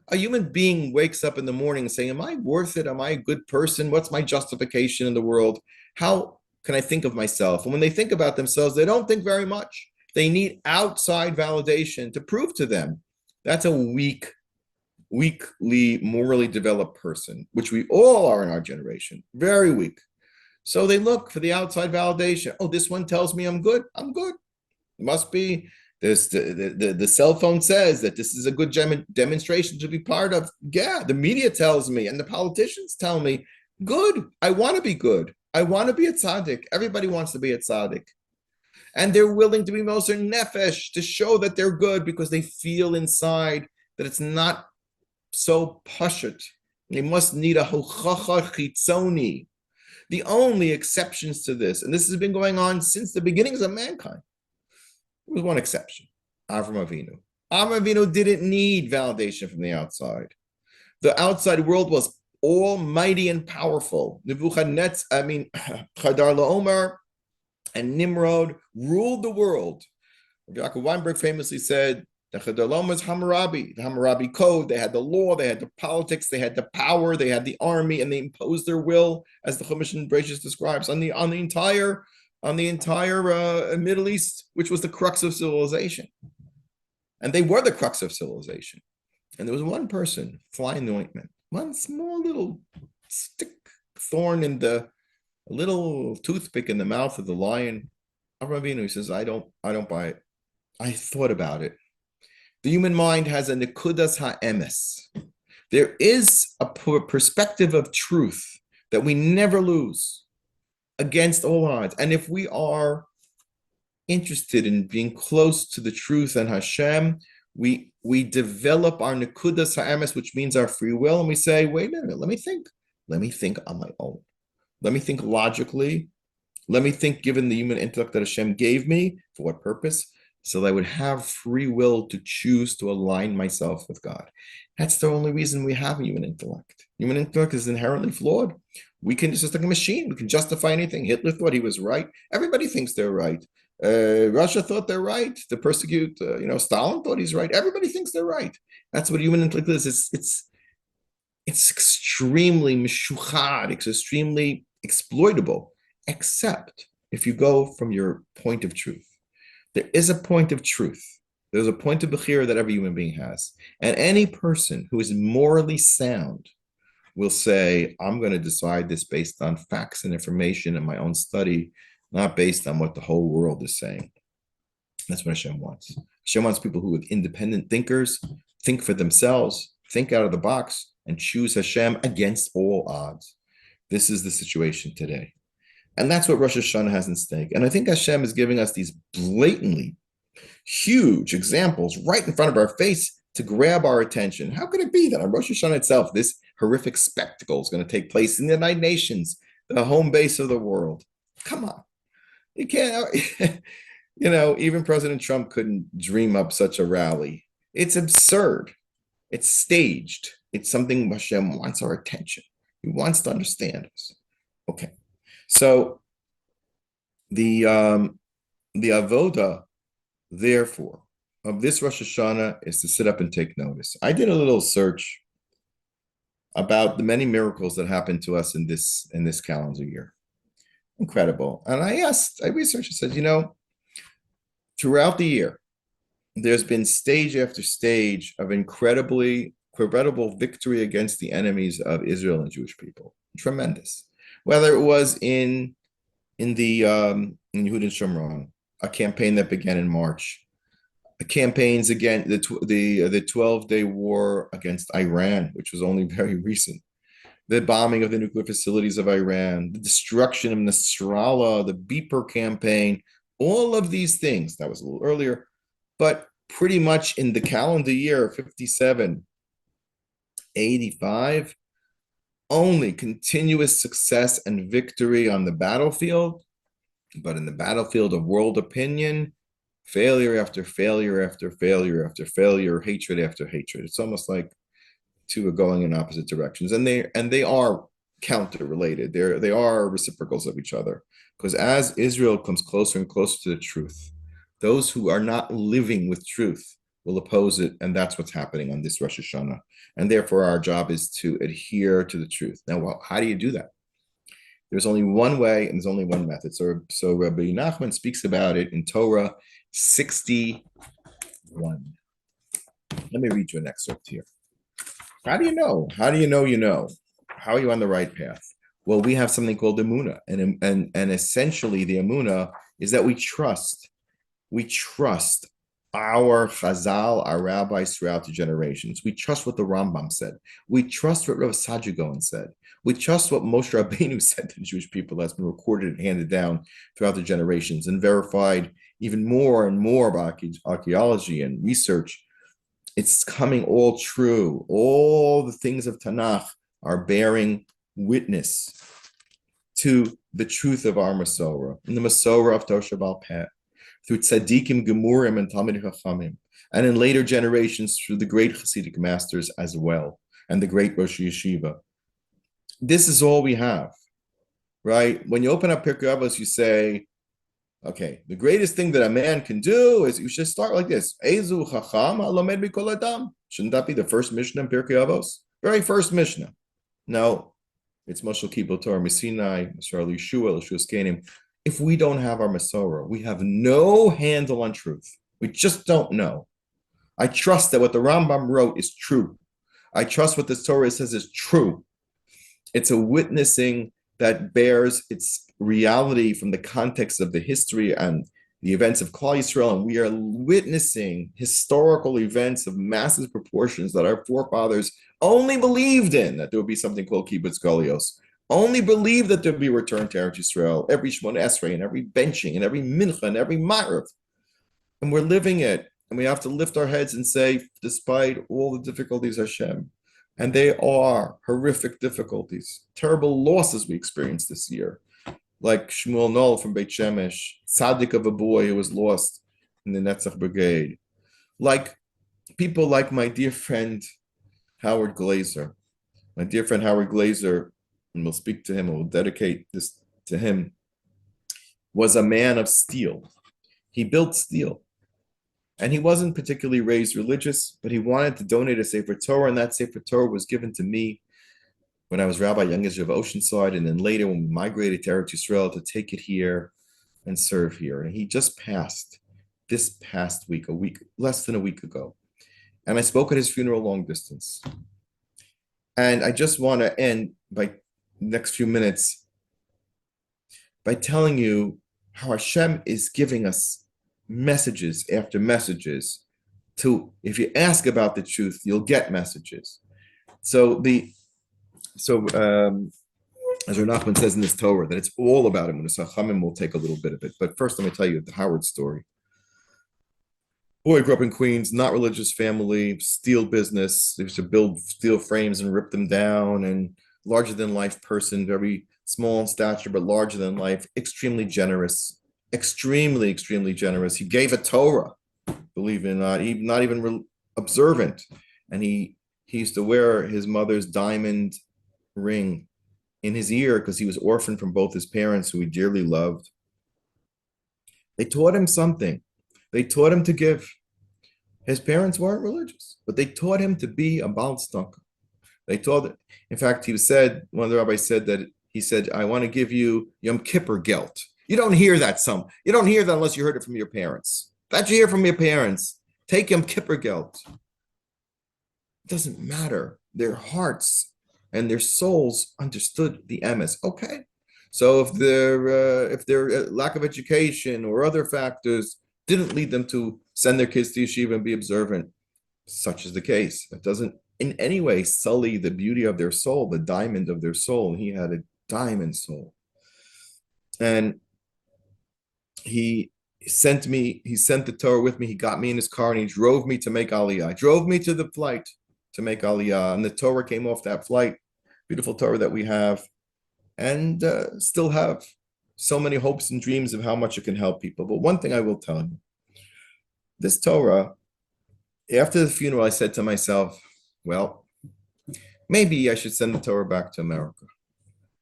A human being wakes up in the morning saying, am I worth it? Am I a good person? What's my justification in the world? How can I think of myself? And when they think about themselves, they don't think very much. They need outside validation to prove to them. That's a weakly, morally developed person, which we all are in our generation, very weak. So they look for the outside validation. Oh, this one tells me I'm good. I'm good. It must be this. The cell phone says that this is a good demonstration to be part of. Yeah, the media tells me and the politicians tell me, good. I want to be good. I want to be a tzaddik. Everybody wants to be a tzaddik. And they're willing to be moser nefesh to show that they're good because they feel inside that it's not so pashut. They must need a hochacha chitzoni. The only exceptions to this, and this has been going on since the beginnings of mankind, there was one exception, Avram Avinu. Avram Avinu didn't need validation from the outside. The outside world was almighty and powerful. Nebuchadnezzar, Chadar Laomer and Nimrod ruled the world. Yaakov Weinberg famously said, the Chadar Laomer was Hammurabi, the Hammurabi code. They had the law, they had the politics, they had the power, they had the army, and they imposed their will, as the Chumash and Bereshit describes, on the entire Middle East, which was the crux of civilization. And they were the crux of civilization. And there was one person flying the ointment, one small little stick, thorn in a little toothpick in the mouth of the lion. Avraham Avinu says, I don't buy it. I thought about it. The human mind has a nekudas ha'emes. There is a perspective of truth that we never lose against all odds. And if we are interested in being close to the truth and Hashem, we develop our nekudas ha'emes, which means our free will, and we say, wait a minute, let me think on my own. Let me think logically. Let me think given the human intellect that Hashem gave me, for what purpose? So that I would have free will to choose to align myself with God. That's the only reason we have human intellect. Human intellect is inherently flawed. We can just like a machine. We can justify anything. Hitler thought he was right. Everybody thinks they're right. Russia thought they're right. To persecute, Stalin thought he's right. Everybody thinks they're right. That's what human intellect is. It's extremely mishuchad. It's extremely exploitable, except if you go from your point of truth. There is a point of truth. There's a point of bechira that every human being has. And any person who is morally sound will say, I'm going to decide this based on facts and information and my own study, not based on what the whole world is saying. That's what Hashem wants. Hashem wants people who are independent thinkers, think for themselves, think out of the box, and choose Hashem against all odds. This is the situation today. And that's what Rosh Hashanah has in stake. And I think Hashem is giving us these blatantly huge examples right in front of our face to grab our attention. How could it be that on Rosh Hashanah itself, this horrific spectacle is going to take place in the United Nations, the home base of the world? Come on. You can't, even President Trump couldn't dream up such a rally. It's absurd. It's staged. It's something Hashem wants our attention. He wants to understand us. Okay. So the avoda, therefore, of this Rosh Hashanah is to sit up and take notice. I did a little search about the many miracles that happened to us in this calendar year. Incredible. And I researched and said, throughout the year, there's been stage after stage of incredible victory against the enemies of Israel and Jewish people. Tremendous. Whether it was in Yehud and Shomron, a campaign that began in March, campaigns against the 12-day war against Iran, which was only very recent, the bombing of the nuclear facilities of Iran, the destruction of Nasrallah, the Beeper campaign, all of these things, that was a little earlier, but pretty much in the calendar year 57, 85, only continuous success and victory on the battlefield, but in the battlefield of world opinion, failure after failure after failure after failure, hatred after hatred. It's almost like two are going in opposite directions, and they are counter related. They are reciprocals of each other. Because as Israel comes closer and closer to the truth, those who are not living with truth will oppose it, and that's what's happening on this Rosh Hashanah. And therefore, our job is to adhere to the truth. Now, how do you do that? There's only one way, and there's only one method. So Rabbi Nachman speaks about it in Torah 61. Let me read you an excerpt here. How do you know? How do you know you know? How are you on the right path? Well, we have something called emunah, and essentially the emunah is that we trust our Chazal, our rabbis throughout the generations. We trust what the Rambam said. We trust what Rav Saadia Gaon said. We trust what Moshe Rabbeinu said to the Jewish people that's been recorded and handed down throughout the generations and verified even more and more by archaeology and research. It's coming all true. All the things of Tanakh are bearing witness to the truth of our Masorah, and the Masorah of Torah Sheba'al Peh, through tzaddikim, gemurim, and talmidei chachamim, and in later generations through the great Hasidic masters as well, and the great Rosh Yeshiva. This is all we have, right? When you open up Pirkei Avos, you say, okay, the greatest thing that a man can do is you should start like this. Ezu chacham halamed mikol adam. Shouldn't that be the first Mishnah in Pirkei Avos? Very first Mishnah. No, it's Moshe Kibul Torah Misinai, Moshe Yeshua, Yeshua's Kenim. If we don't have our Masorah, we have no handle on truth. We just don't know. I trust that what the Rambam wrote is true. I trust what the Torah says is true. It's a witnessing that bears its reality from the context of the history and the events of Klal Yisrael, and we are witnessing historical events of massive proportions that our forefathers only believed in, that there would be something called kibbutz galios, only believed that there would be a return to Eretz Yisrael, every Shmona Esrei and every benching and every mincha and every ma'ariv. And we're living it, and we have to lift our heads and say, despite all the difficulties, Hashem, and they are horrific difficulties, terrible losses we experienced this year, like Shmuel Noel from Beit Shemesh, tzaddik of a boy who was lost in the Netzach Brigade, like people like my dear friend Howard Glazer. My dear friend Howard Glazer, and we'll speak to him and we'll dedicate this to him, was a man of steel. He built steel. And he wasn't particularly raised religious, but he wanted to donate a Sefer Torah, and that Sefer Torah was given to me when I was Rabbi Youngest of Oceanside, and then later when we migrated to Eretz Yisrael to take it here and serve here. And he just passed this past week, less than a week ago. And I spoke at his funeral long distance. And I just want to end by the next few minutes by telling you how Hashem is giving us messages after messages to, if you ask about the truth, you'll get messages. So as Rav Nachman says in this Torah, that it's all about him. And the Chachamim will take a little bit of it. But first, let me tell you the Howard story. Boy grew up in Queens, not religious family, steel business. They used to build steel frames and rip them down, and larger than life person, very small in stature, but larger than life, extremely generous, extremely generous. He gave a Torah, believe it or not, not even observant. And he used to wear his mother's diamond ring in his ear because he was orphaned from both his parents, who he dearly loved. They taught him something. They taught him to give. His parents weren't religious, but they taught him to be a Baal Tzedakah. They taught it. In fact, one of the rabbis said that he said, I want to give you Yom Kippur gelt. You don't hear that You don't hear that unless you heard it from your parents. That you hear from your parents. Take Yom Kippur gelt. It doesn't matter. Their hearts and their souls understood the emes. Okay. So if their lack of education or other factors didn't lead them to send their kids to yeshiva and be observant, such is the case. It doesn't in any way sully the beauty of their soul, the diamond of their soul. He had a diamond soul. And he sent the Torah with me. He got me in his car and he drove me to make Aliyah. He drove me to the flight to make Aliyah. And the Torah came off that flight. Beautiful Torah that we have and still have so many hopes and dreams of how much it can help people. But one thing I will tell you, this Torah, after the funeral, I said to myself, well, maybe I should send the Torah back to America.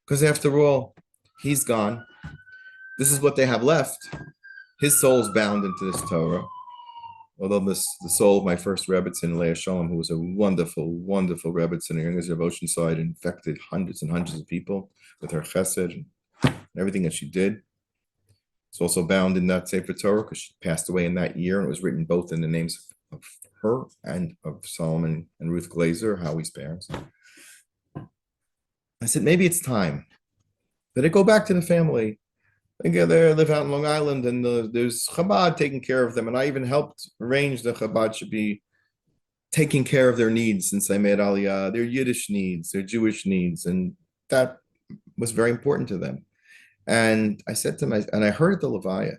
Because after all, he's gone. This is what they have left. His soul's bound into this Torah. Although the soul of my first Rebbitzin, Leah Shalom, who was a wonderful, wonderful Rebbitzin, a young of Oceanside, infected hundreds and hundreds of people with her chesed and everything that she did. It's also bound in that Sefer Torah because she passed away in that year, and it was written both in the names of her and of Solomon and Ruth Glazer, Howie's parents. I said, maybe it's time that I go back to the family. They go there, live out in Long Island, and there's Chabad taking care of them. And I even helped arrange the Chabad should be taking care of their needs since I made Aliyah, their Yiddish needs, their Jewish needs. And that was very important to them. And I said to myself, and I heard the Levaya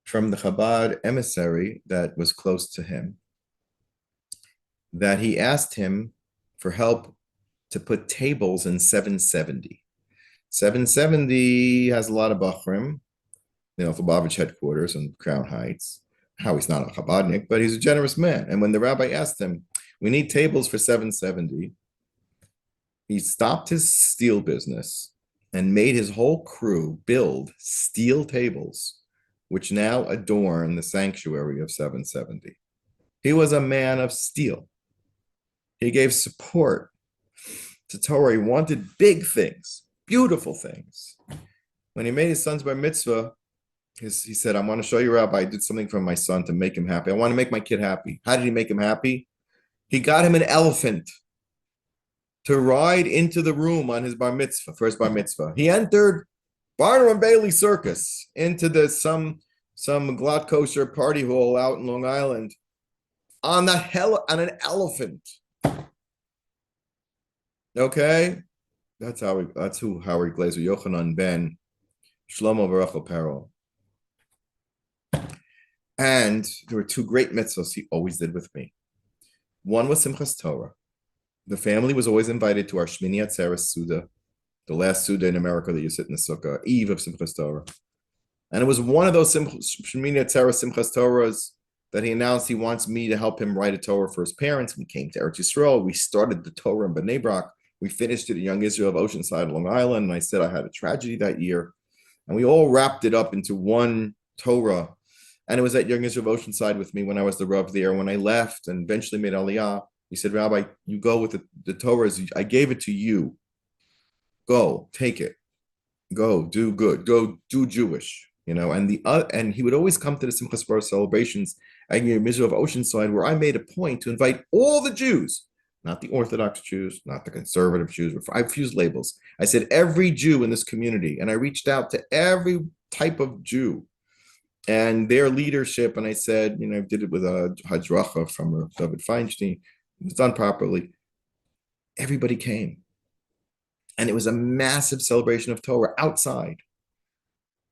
from the Chabad emissary that was close to him, that he asked him for help to put tables in 770. 770 has a lot of Bachrim, Lubavitch headquarters in Crown Heights. How he's not a Chabadnik, but he's a generous man. And when the rabbi asked him, we need tables for 770, he stopped his steel business and made his whole crew build steel tables, which now adorn the sanctuary of 770. He was a man of steel. He gave support to Torah. He wanted big things, beautiful things. When he made his son's bar mitzvah, he said, I want to show you, Rabbi, I did something for my son to make him happy. I want to make my kid happy. How did he make him happy? He got him an elephant to ride into the room on his bar mitzvah, first bar mitzvah. He entered Barnum and Bailey Circus into some glatt kosher party hall out in Long Island on an elephant. Okay, that's who Howard Glazer, Yochanan Ben, Shlomo Baruch Pero. And there were two great mitzvahs he always did with me. One was Simchas Torah. The family was always invited to our Shmini Atzeres Suda, the last Suda in America that you sit in the Sukkah, eve of Simchas Torah. And it was one of those Shmini Atzeres Simchas Torahs that he announced he wants me to help him write a Torah for his parents. We came to Eretz Yisrael. We started the Torah in Bnei Brak. We finished it at Young Israel of Oceanside, Long Island. And I said I had a tragedy that year. And we all wrapped it up into one Torah. And it was at Young Israel of Oceanside with me when I was the Rav there. When I left and eventually made Aliyah, he said, Rabbi, you go with the Torah. I gave it to you. Go, take it. Go, do good. Go, do Jewish. And he would always come to the Simchas Torah celebrations at Young Israel of Oceanside, where I made a point to invite all the Jews, not the Orthodox Jews, not the conservative Jews. I've used labels. I said every Jew in this community, and I reached out to every type of Jew and their leadership. And I said, I did it with a Hadracha from David Feinstein. It was done properly. Everybody came. And it was a massive celebration of Torah outside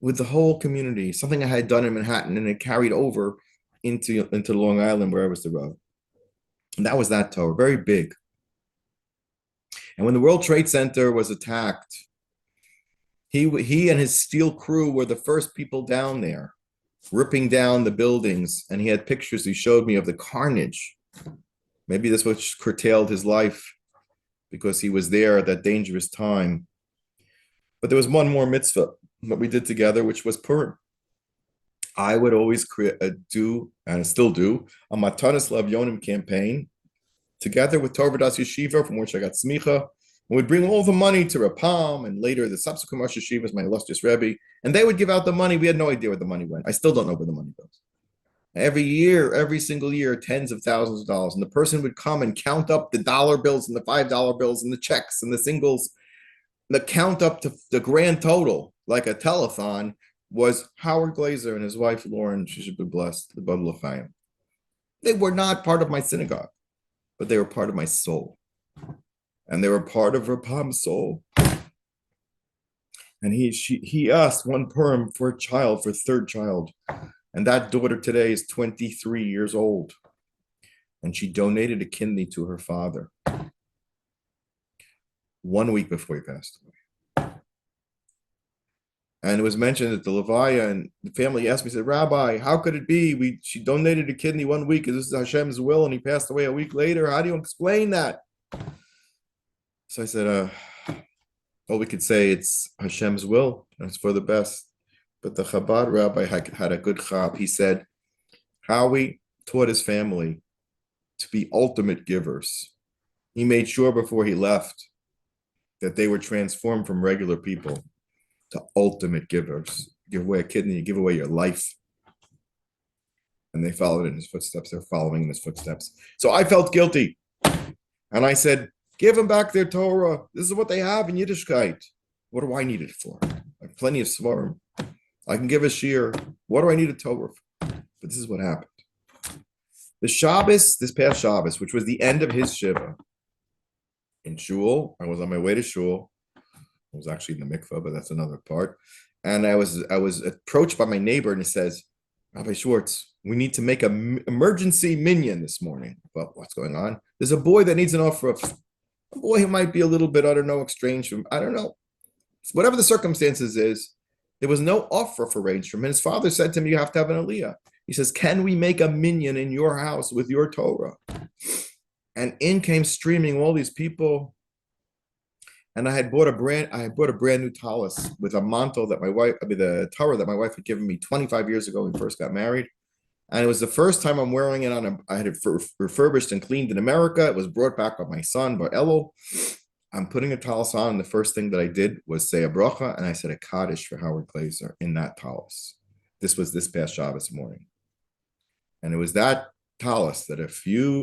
with the whole community, something I had done in Manhattan, and it carried over into Long Island where I was the Rav. And that was that Torah, very big. And when the World Trade Center was attacked, he and his steel crew were the first people down there, ripping down the buildings. And he had pictures he showed me of the carnage. Maybe this was curtailed his life because he was there at that dangerous time. But there was one more mitzvah that we did together, which was Purim. I would always do, and I still do, a Matanas Lavyonim campaign together with Torah Das Yeshiva, from which I got smicha. And we'd bring all the money to Rapam and later the subsequent Rosh Yeshivas, my illustrious Rabbi, and they would give out the money. We had no idea where the money went. I still don't know where the money goes. Every year, every single year, tens of thousands of dollars. And the person would come and count up the dollar bills and the $5 bills and the checks and the singles. The count up to the grand total, like a telethon, was Howard Glazer and his wife, Lauren, she should be blessed, the Bab L'chaim. They were not part of my synagogue, but they were part of my soul. And they were part of Rapam's soul. And he asked one Purim for a child, for a third child. And that daughter today is 23 years old. And she donated a kidney to her father 1 week before he passed away. And it was mentioned that the Levaya and the family asked me, said, Rabbi, how could it be? She donated a kidney 1 week, and this is Hashem's will, and he passed away a week later. How do you explain that? So I said, All we could say it's Hashem's will, and it's for the best. But the Chabad rabbi had a good chap. He said, Howie taught his family to be ultimate givers. He made sure before he left that they were transformed from regular people to ultimate givers. You give away a kidney, you give away your life. And they followed in his footsteps. They're following in his footsteps. So I felt guilty. And I said, give them back their Torah. This is what they have in Yiddishkeit. What do I need it for? I have plenty of svarim. I can give a shear. What do I need a Torah for? But this is what happened. The Shabbos, this past Shabbos, which was the end of his Shiva, in Shul, I was on my way to Shul. I was actually in the mikvah, but that's another part. And I was approached by my neighbor, and he says, Rabbi Schwartz, we need to make an emergency minyan this morning. Well, what's going on? There's a boy that needs an offer. A boy who might be a little bit, I don't know, estranged from, I don't know. Whatever the circumstances is, there was no offer for arranged from him. His father said to me, you have to have an aliyah. He says, can we make a minyan in your house with your Torah? And in came streaming all these people. And I bought a brand new tallis with a mantle that the Torah that my wife had given me 25 years ago when we first got married. And it was the first time I'm wearing it I had it refurbished and cleaned in America. It was brought back by my son, by Elul. I'm putting a tallis on, and the first thing that I did was say a bracha, and I said a kaddish for Howard Glazer in that tallis. This was this past Shabbos morning. And it was that tallis that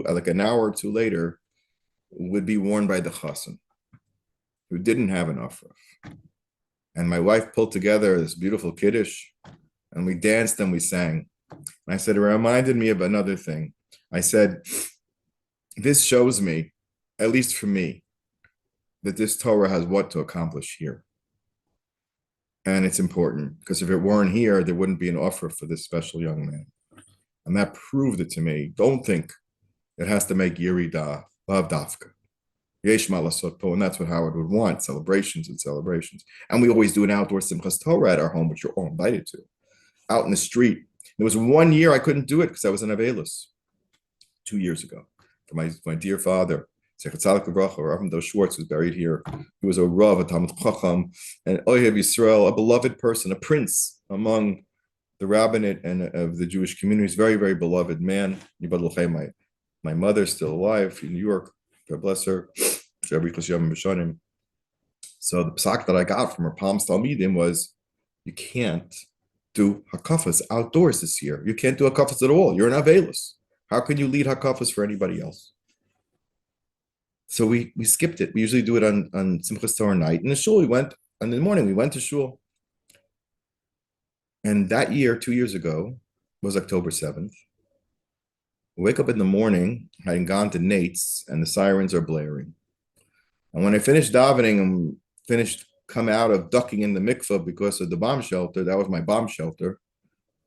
like an hour or two later, would be worn by the chassan, who didn't have an offer. And my wife pulled together this beautiful kiddush, and we danced and we sang. And I said, it reminded me of another thing. I said, this shows me, at least for me, that this Torah has what to accomplish here. And it's important, because if it weren't here, there wouldn't be an offer for this special young man. And that proved it to me. Don't think it has to make Yerida lav dafka. Yesh malasot, and that's what Howard would want, celebrations and celebrations. And we always do an outdoor Simchas Torah at our home, which you're all invited to, out in the street. There was 1 year I couldn't do it because I was in Avelus 2 years ago. For my dear father, Rabbi Schwartz, was buried here. He was a Rav, a Talmid Chacham, and Oyev Yisrael, a beloved person, a prince among the rabbinate and of the Jewish community. He's a very, very beloved man. My mother's still alive in New York. God bless her. So the psak that I got from her Palms Talmidim was, you can't do hakafas outdoors this year. You can't do hakafas at all. You're an avelus. How can you lead hakafas for anybody else? So we skipped it. We usually do it on Simchas Torah night. In the shul, in the morning, we went to shul. And that year, 2 years ago, was October 7th. We wake up in the morning, I had gone to Nate's, and the sirens are blaring. And when I finished davening and come out of ducking in the mikveh because of the bomb shelter, that was my bomb shelter,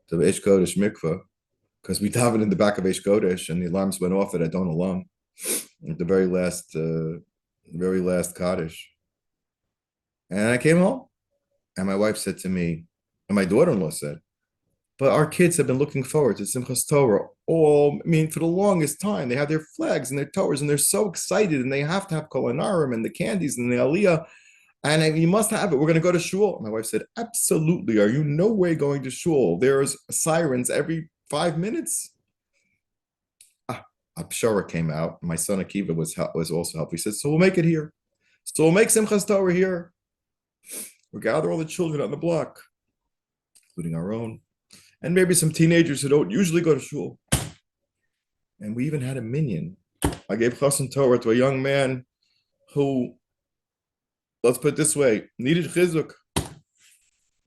to the Eish Kodesh mikveh, because we davened in the back of Eish Kodesh, and the alarms went off at Adon Olam, at the very last Kaddish. And I came home, and my wife said to me, and my daughter-in-law said, but our kids have been looking forward to Simchas Torah for the longest time. They have their flags and their Torahs, and they're so excited, and they have to have Kol Hanarim and the candies and the Aliyah, and you must have it. We're going to go to shul. My wife said, absolutely. Are you no way going to shul? There's sirens every 5 minutes. Abshara came out. My son Akiva was also helpful. He said, so we'll make it here. So we'll make Simchas Torah here. We'll gather all the children on the block, including our own, and maybe some teenagers who don't usually go to shul. And we even had a minyan. I gave Chassan Torah to a young man who, let's put it this way, needed chizuk.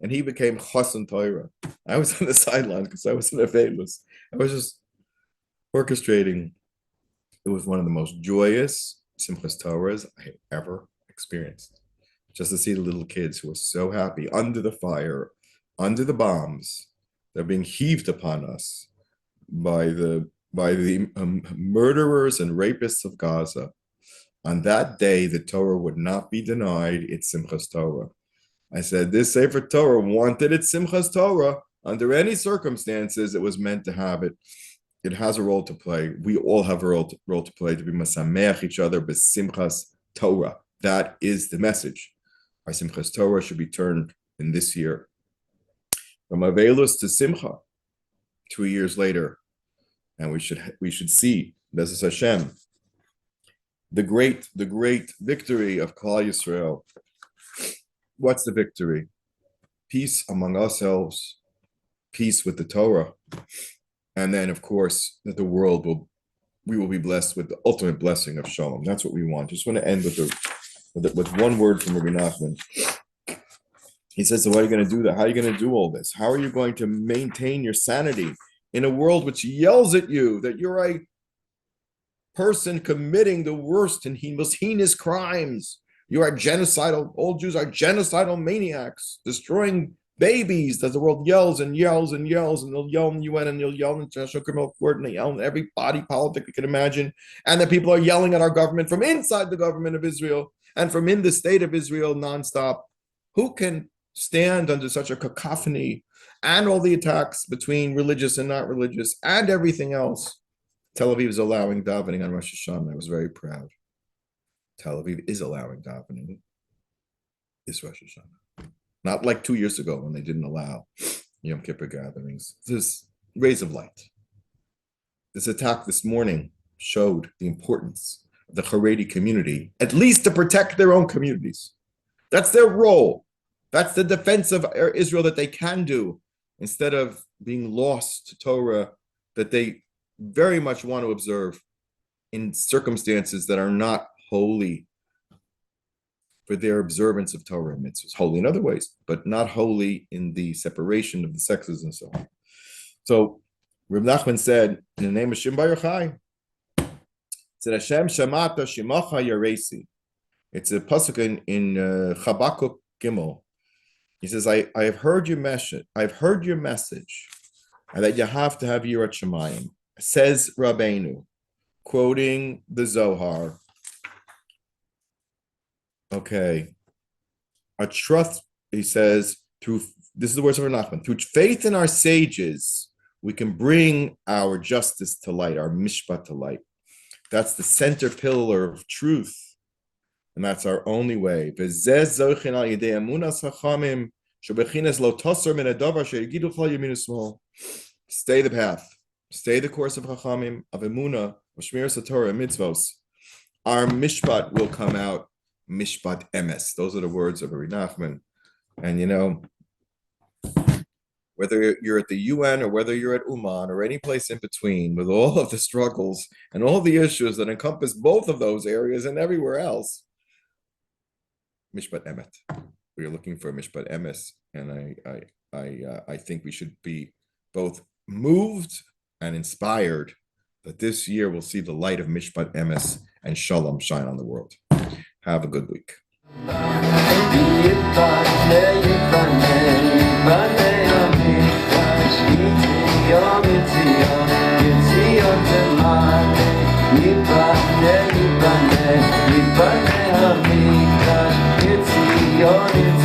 And he became Chassan Torah. I was on the sidelines because I was in Avelus. I was just orchestrating. It was one of the most joyous Simchas Torahs I had ever experienced. Just to see the little kids who were so happy under the fire, under the bombs, they're being heaved upon us by the murderers and rapists of Gaza. On that day, the Torah would not be denied its Simchas Torah. I said, this Sefer Torah wanted its Simchas Torah. Under any circumstances, it was meant to have it. It has a role to play. We all have a role to play, to be masameach each other b'simchas Torah. That is the message. Our Simchas Torah should be turned in this year from Avelus to Simcha 2 years later, and we should see Bezos Hashem the great victory of Klal Yisrael. What's the victory? Peace among ourselves, peace with the Torah, and then of course that we will be blessed with the ultimate blessing of Shalom. That's what we want. Just want to end with one word from Rabbi Nachman. He says, so what are you going to do that? How are you going to do all this? How are you going to maintain your sanity in a world which yells at you that you're a person committing the worst and most heinous crimes? You are genocidal. All Jews are genocidal maniacs, destroying babies as the world yells and yells and yells, and they'll yell in the UN and they'll yell in the International Criminal Court and they yell in every body politic you can imagine. And that people are yelling at our government from inside the government of Israel and from in the state of Israel nonstop. Who can stand under such a cacophony and all the attacks between religious and not religious and everything else? Tel Aviv is allowing davening on Rosh Hashanah. I was very proud. Tel Aviv is allowing davening this Rosh Hashanah. Not like 2 years ago when they didn't allow Yom Kippur gatherings. This rays of light. This attack this morning showed the importance of the Haredi community, at least to protect their own communities. That's their role. That's the defense of Israel that they can do, instead of being lost to Torah that they very much want to observe in circumstances that are not holy for their observance of Torah and mitzvahs. Holy in other ways, but not holy in the separation of the sexes and so on. So Reb Nachman said, in the name of Shem Bar Yochai, said Hashem Shamata Shimacha Yaresi. It's a pasuk in Chabakuk Gimel. He says, I have heard your message. I've heard your message, and that you have to have Yirat Shamayim. Says Rabbeinu, quoting the Zohar. Okay. A trust, he says, this is the words of Nachman, through faith in our sages, we can bring our justice to light, our mishpat to light. That's the center pillar of truth. And that's our only way. Stay the path. Stay the course of Chachamim, of Emunah, of Shmiras Torah, and Mitzvos. Our mishpat will come out. Mishpat emes. Those are the words of Rabbi Nachman. And you know, whether you're at the UN or whether you're at Uman or any place in between, with all of the struggles and all the issues that encompass both of those areas and everywhere else, Mishpat emet. We are looking for Mishpat emes, and I think we should be both moved and inspired that this year we'll see the light of Mishpat emes and Shalom shine on the world. Have a good week. YIBONEH